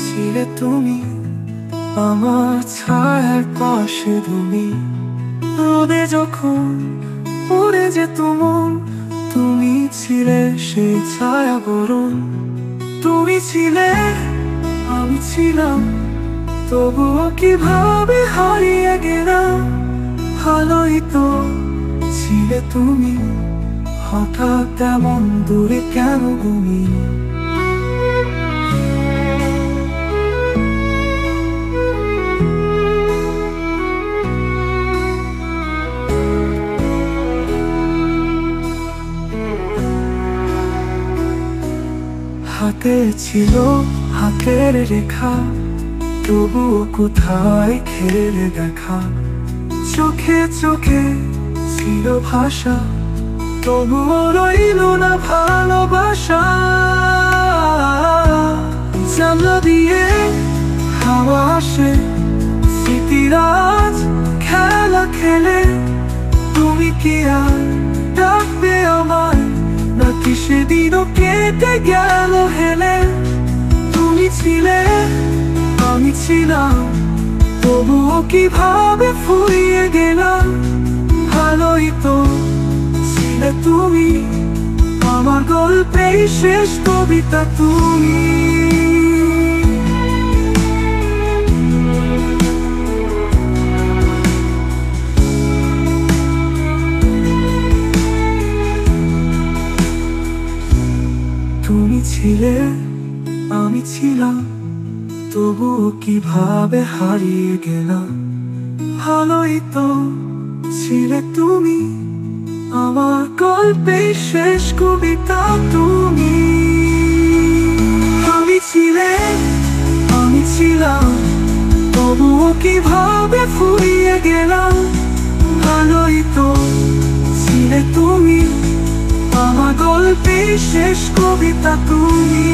ছিলে তুমি, আমার ছায়ার পাশে তুমি। রোদে যখন পড়ে যেত মন, তুমি ছিলে সেই ছায়া গরম। তুমি ছিলে, আমি ছিলাম, তবুও কিভাবে হারিয়ে গেলাম। ভালোই তো ছিলে তুমি, হঠাৎ এমন দূরে কেন তুমি? হাতে ছিল হাতের রেখা, তবুও কোথায় খেলে দেখা। চোখে চোখে ছিল ভাষা, তবুও রইল না ভালোবাসা। জানলা দিয়ে হাওয়া আসে, স্মৃতিরাজ খেলা খেলে। তুমি কি আর ডাকবে আমায়, নাকি সেদিনও কেটে গেল হেলে? তুমি ছিলে, আমি ছিলাম, তবুও কিভাবে ফুরিয়ে গেলাম। ভালোই তো ছিলে তুমি, আমার গল্পের শেষ কবিতা তুমি। তুমি ছিলে, আমি ছিলাম, তবুও কিভাবে হারিয়ে গেলাম। ভালোই তো ছিলে তুমি, আমার গল্পের শেষ কবিতা তুমি। আমি ছিলে, আমি ছিলাম, তবুও কিভাবে ফুরিয়ে গেলাম। ভালোই তো ছিলে তুমি, আমার গল্পের শেষ কবিতা তুমি।